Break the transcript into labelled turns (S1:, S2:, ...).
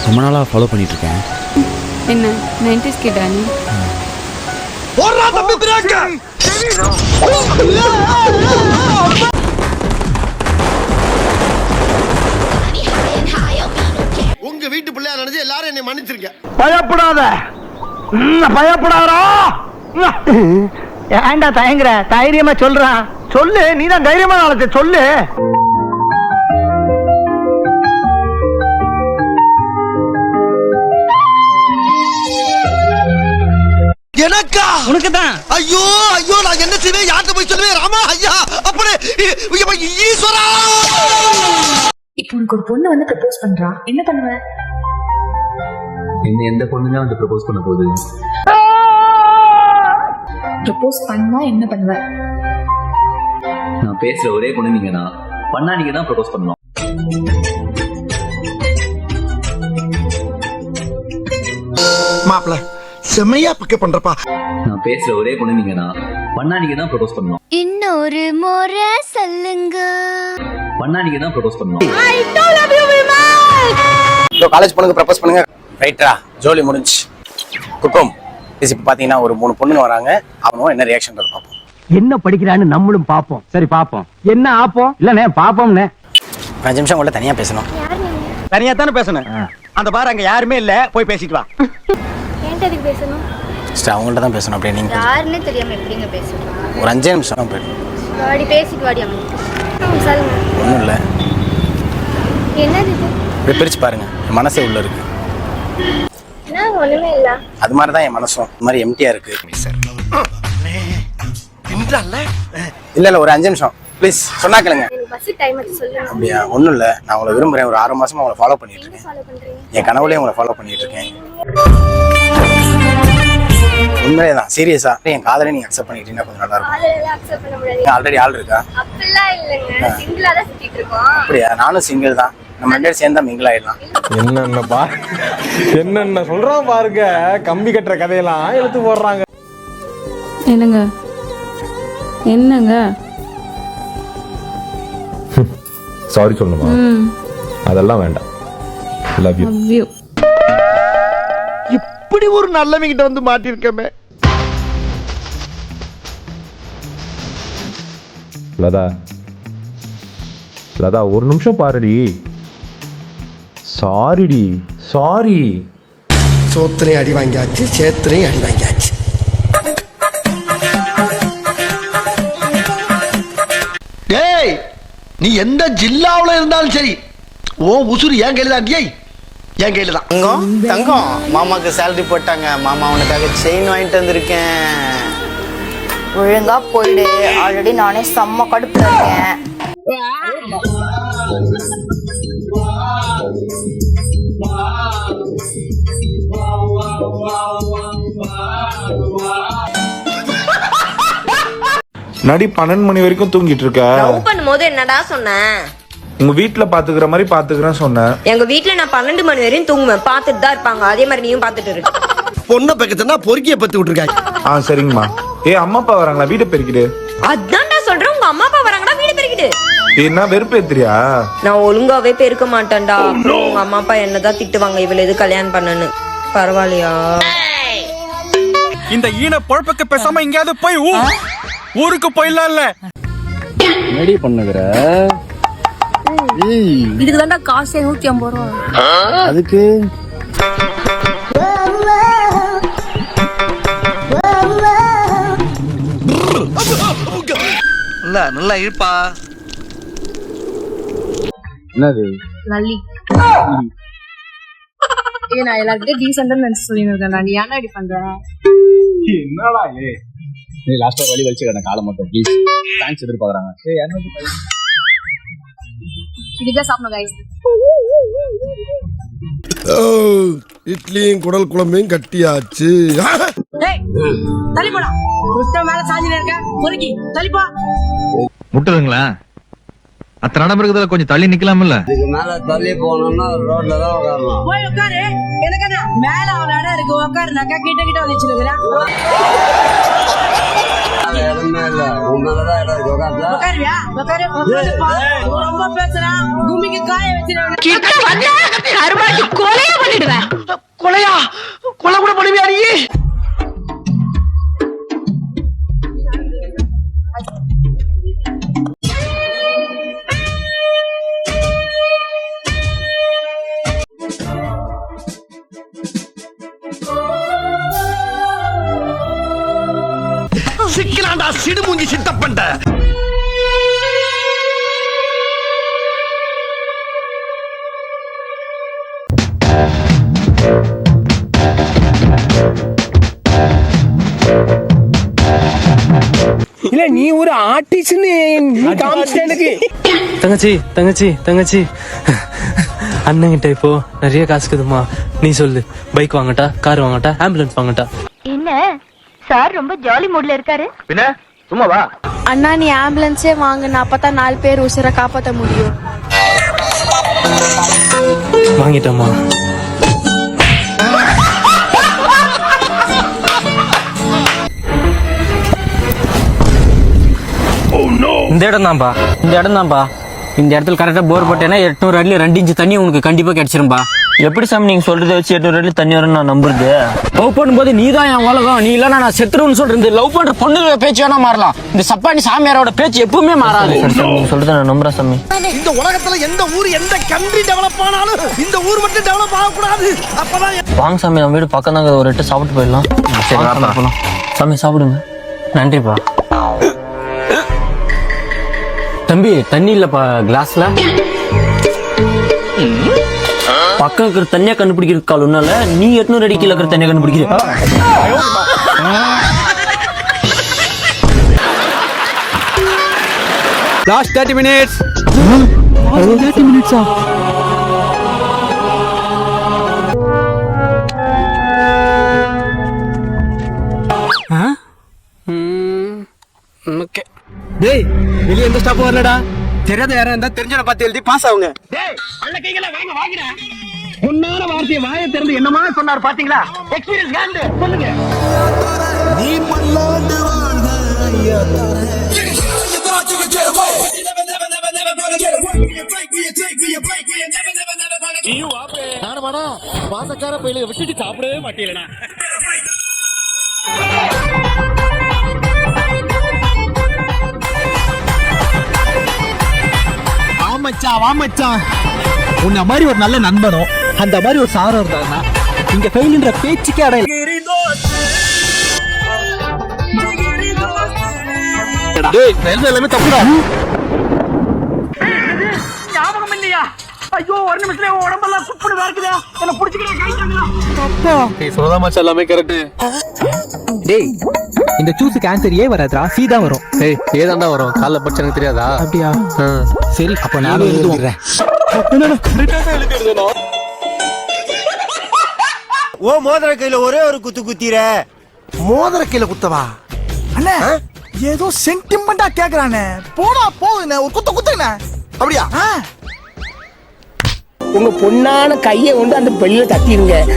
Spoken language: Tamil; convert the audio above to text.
S1: ரொம்ப நாளாக ஃபாலோ பண்ணிகிட்ருக்கேன்.
S2: என்ன 90s கிட்டா நீ?
S3: உங்க வீட்டு பிள்ளையா நினைச்சு எல்லாரும் என்னை மன்னிச்சிருக்க.
S4: பயப்படாத, பயப்படாதா. ஏன்டா தயங்குற? தைரியமா சொல்றான், சொல்லு. நீதான் தைரியமா நாளத்தை சொல்லு.
S3: எனக்கா?
S4: உனக்குதான்.
S3: ஐயோ ஐயோ, நான் என்ன செய்வேன்? யார்கிட்ட போய் சொல்லுவேன்? ராமா ஐயா, அப்படி ஈஸ்வரா.
S5: இப்போ உனக்கு ஒரு பொண்ணு வந்து ப்ரப்போஸ் பண்றா, என்ன பண்ணுவ?
S6: என்ன எந்த பொண்ணுங்க வந்து ப்ரப்போஸ் பண்ண போகுது?
S5: ப்ரப்போஸ் பண்ணா என்ன பண்ணுவ?
S6: நான் பேசுற ஒரே பொண்ணு நீங்க தான். பண்ணா நீங்க தான் ப்ரப்போஸ் பண்ணணும்.
S3: மாப்பிள்ள செம்மையா பிக்கப் பண்றப்பா.
S6: நான் பேசுற ஒரே பொண்ணு நீங்க தான். பண்ணா நீங்க தான் ப்ரப்போஸ் பண்ணணும்.
S7: இன்னொரு முறை சொல்லுங்க.
S6: பண்ணா நீங்க தான் ப்ரப்போஸ் பண்ணணும்.
S1: காலேஜ் பொண்ணுங்க ப்ரப்போஸ் பண்ணுங்க. ரைட்டா, ஜோலி முடிஞ்சு. குக்கம் இப்போ பார்த்தீங்கன்னா ஒரு 3 பொண்ணுங்க வராங்க. அவனும் என்ன ரியாக்ஷன் பார்ப்போம்.
S4: என்ன படிக்கிறான்னு நம்மளும் பாப்போம். சரி பாப்போம். என்ன ஆப்போம்? இல்லண்ணே பாப்போம்னே.
S1: 5 நிமிஷம் உங்கள்ட்ட தனியாக பேசணும்.
S4: தனியா தானே பேசணும். அந்த பாரு, அங்க யாருமே இல்ல, போய் பேசிட்டு வா.
S7: ஏன்டா இதுக்கு பேசணும்?
S1: சிஸ்டர் அவங்கள்ட்ட தான் பேசணும். அப்படியே நீங்கள்
S7: யாருன்னே தெரியாம எப்படிங்க பேசணும்?
S1: ஒரு 5 நிமிஷம் போயிடும்.
S7: வாடி பேசிட்டு வாடி. அவன் சொல்லுங்க.
S1: ஒன்றும் இல்லை,
S7: என்னது இது?
S1: இப்படி பிரித்து பாருங்க. என் மனசே உள்ள இருக்கு.
S7: என்ன ஒண்ணுமே இல்ல.
S1: அது மாதிரி தான் என் மனசும். இது மாதிரி எம்டியா இருக்கு. இல்ல இல்ல, ஒரு 5 நிமிஷம் ப்ளீஸ். சொன்னா கேளுங்க.
S7: எனக்கு பஸ் டைம் ஆச்சு, சொல்லுங்க.
S1: அப்படியா? ஒன்றும் இல்லை, நான் உங்களை விரும்புகிறேன். ஒரு 6 மாசமா உங்களை ஃபாலோ பண்ணிட்டு இருக்கேன்.
S7: ஃபாலோ பண்றீங்க?
S1: என் கனவுலேயே உங்களை ஃபாலோ பண்ணிட்டு இருக்கேன். உண்மையே தான், சீரியஸா. என் காதலை நீங்க அக்செப்ட் பண்ணிட்டீங்கன்னா கொஞ்சம் நல்லா இருக்கும்.
S7: அதெல்லாம் அக்செப்ட் பண்ண முடியாது.
S1: ஆல்ரெடி ஆள் இருக்கா?
S7: அப்பெல்லாம் இல்லங்க, சிங்கிளா தான் சுத்திட்டு இருக்கோம்.
S1: அப்படியா? நானும் சிங்கிள் தான். நம்ம 2 பேரும் சேர்ந்தா மிங்கிள் ஆயிடலாம்.
S8: என்னென்ன சொல்றான் பாருங்க. கம்பி கட்டுற கதையெல்லாம் எடுத்து போடுறாங்க.
S2: என்னங்க என்னங்க?
S8: சாரி சொல்லுமா? அதெல்லாம் வேண்டாம். Love you.
S2: Love you.
S4: இப்படி ஒரு நல்லவங்கிட்ட வந்து மாட்டிருக்கமே.
S8: லதா, லதா ஒரு நிமிஷம் பாருடி. சாரிடி, சாரி.
S3: சோத்திரையும் அடி வாங்கியாச்சு, சேத்திரையும் அடி வாங்கியாச்சு. டேய், நீ எந்த ஜில்லாவுல இருந்தாலும் சரி, ஓ உசுறு என் கையில தான். டேய், என் கையில தான்.
S1: தங்கம் தங்கம், மாமாக்கு சேலரி போட்டாங்க. மாமா உனக்காக செயின் வாங்கிட்டு வந்திருக்கேன்.
S7: ஒழுங்கா போயிடு. ஆல்ரெடி நானே செம்ம கடுப்புல இருக்கேன்.
S8: நடி 12 மணி வரைக்கும் தூங்கிட்டு இருக்க.
S9: லவ் பண்ணும்போது என்னடா சொன்னேன்?
S8: உங்க வீட்டுல பாத்துக்கிற மாதிரி பாத்துக்கிறேன்னு சொன்னேன்.
S9: எங்க வீட்டுல நான் 12 மணி வரையும் தூங்குவேன். பாத்துட்டு தான் இருப்பாங்க. அதே மாதிரி நீயும் பாத்துட்டு இரு.
S3: பொண்ணை பக்கத்துனா பொறுக்கிய பத்தி விட்டுருக்காங்க.
S8: சரிங்கம்மா. அம்மா அப்பா வராங்களா? வீட்டை பெருக்கிடு.
S9: அதான்டா சொல்றேன், உங்க அம்மா அப்பா வராங்கடா, வீடு பெருக்கிடு.
S8: என்ன வெறுப்பு ஏத்துறியா?
S9: நான் ஒழுங்காவே பெருக்க மாட்டேன்டா. உங்க அம்மா அப்பா என்னதான் திட்டுவாங்க, இவள எது கல்யாணம் பண்ணனு. பரவாயில்லையா?
S10: இந்த ஈன பொழப்புக்கு பேசாம எங்கயாவது போய் ஊருக்கு போயிடலாம்ல.
S1: ரெடி பண்ணுகிற
S2: இதுக்கு தான்டா காசே 150 ரூபா.
S1: அதுக்கு
S3: நல்லா இருப்பா.
S1: என்னது?
S2: லல்லி. நான் எல்லாருக்கிட்டே டீசெண்டா நினைச்சு சொல்லிருக்கேன். நீ ஏன்னா இப்படி பண்ற?
S8: என்னடா
S1: நீ லாஸ்டா வலி வலிச்சு கடை காலை மட்டும் ப்ளீஸ். தேங்க்ஸ் எதிர்பார்க்கறாங்க.
S2: இதுதான் சாப்பிடணும் கைஸ்.
S3: இட்லியும் குடல் குழம்பையும் கட்டியாச்சு.
S9: தள்ளிப்போடா. மேல சாஞ்சில இருக்க பொறுக்கி தள்ளிப்போ.
S10: முட்டுதுங்களா? அத்தனை நடம் இருக்குதுல, கொஞ்சம் தள்ளி நிக்கலாம்ல.
S6: இதுக்கு மேல தள்ளி போனோம்னா ரோட்ல தான் உட்காரணும்.
S9: போய் உட்காரு. எனக்கு மேல அவன் இடம் இருக்கு, உட்காருனாக்கா கிட்ட கிட்ட வந்துச்சு.
S3: கொலையா கொலை கூட பண்ணுவியா நீ? சிக்கலாண்டா சிடுமூஞ்சி சித்தப்பண்ட.
S1: இல்ல நீ ஒரு ஆர்டிஸ்ட்னு காமிச்சிட்டே.
S4: தங்கச்சி தங்கச்சி தங்கச்சி அண்ணங்கிட்ட இப்போ நிறைய காசு இருக்குதுமா. நீ சொல்லு, பைக் வாங்கட்டா, கார் வாங்கட்டா, ஆம்புலன்ஸ் வாங்கட்டா?
S7: என்ன சார் ரொம்ப ஜாலி மூட்ல இருக்காரு?
S3: பின்ன சும்மா வா.
S2: அண்ணா நீ ஆம்புலன்ஸே வாங்குன, அப்பதான் 4 பேர் உசுரை காப்பாத்த முடியும்.
S4: வாங்கிட்டோமா?
S11: இந்த இடம் தான்ப்பா, இந்த இடம் தான்ப்பா. இந்த இடத்துல கரெக்டா போர் போட்டேன்னா 800 அடியில் 2 இன்ச்சு தண்ணி உனக்கு கண்டிப்பா கிடைச்சிரும்பா. எப்படி சாமி நீங்க சொல்றதை வச்சு 800 அடியில் தண்ணி வரும்னு நான் நம்புறது? லவ் பண்ணும்போது நீ தான் என் உலகம், நீ இல்லைன்னா நான் செத்துருன்னு சொல்றேன். இந்த லவ் பண்ற பொண்ணு பேச்சு வேணா மாறலாம், இந்த சப்பானி சாமியாரோட பேச்சு எப்பவுமே மாறாது. நீங்க சொல்றதை நான் நம்புறேன் சாமி.
S3: இந்த உலகத்துல எந்த ஊர் எந்த கண்ட்ரி டெவலப் ஆனாலும் இந்த ஊர் மட்டும் டெவலப் ஆகக்கூடாது. அப்பதான்
S11: வாங்க சாமி, நம்ம வீடு பக்கம் தாங்க, ஒரு 8 சாப்பிட்டு போயிடலாம். போலாம் சாமி, சாப்பிடுங்க. நன்றிப்பா. தம்பி தண்ணி இல்லப்பா கிளாஸ்ல. பக்கம் இருக்கிற தண்ணியா கண்டுபிடிக்கிற கால் ஒன்னால நீ 800 அடி கீழே இருக்கிற தண்ணியா கண்டுபிடிக்கிற.
S4: Last 30 minutes. 30 minutes. ஓகே. டேய் வெளிய எந்த ஸ்டாப் வரலடா. தெரியாத யாரா இருந்தா தெரிஞ்சவன பார்த்து எழுதி பாஸ் ஆவுங்க.
S3: டேய் அள்ள கையில வாங்க வாங்கடா. பொன்னான வார்த்தையை வாயை திறந்து என்னமா சொன்னார் பாத்தீங்களா? எக்ஸ்பீரியன்ஸ் ஹேண்ட் சொல்லுங்க. நீ மல்லாண்டு வாழ்ந்த ஐயா தாரே. நானமாடா பாசக்கார பையில விட்டுட்டு சாப்பிடவே மாட்டீங்களா?
S4: வாமச்சான் உன்ன மாதிரி ஒரு நல்ல நண்பனும் அந்த மாதிரி ஒரு சாரம் இருந்தாருன்னா இங்க ஃபெயில்ன்ற பேச்சுக்கே அடையல. எல்லாமே தப்புடா.
S3: ஞாபகம் இல்லையா? ஐயோ ஒரு நிமிஷத்துல உடம்பெல்லாம் குப்புன்னு வேர்க்குதே. என்ன புடிச்சிக்கிறேன் கைட்டாங்களா? அப்பா
S4: நீ சொல்றத மச்சான் எல்லாமே கரெக்ட். டேய் இந்த சூஸுக்கு ஆன்சர் ஏ வராதுடா, சி தான் வரும். ஏய் ஏ தான்டா வரும். காலைல படிச்சா எனக்கு தெரியாதா? அப்படியா? சரி அப்ப நானும் எழுதுறேன். என்னடா கரெக்ட்டா தான் எழுதிறேனா?
S3: ஓ மோதிர கையில ஒரே ஒரு குத்து குத்திர. மோதிர கையில குத்தவா? அண்ணே ஏதோ சென்டிமெண்டா கேக்குறானே. போடா போகுனே ஒரு குத்து குத்துனே. அப்படியா?
S1: உங்க பொண்ணான கையை கொண்டு அந்த பெல்ல தட்டிடுங்க.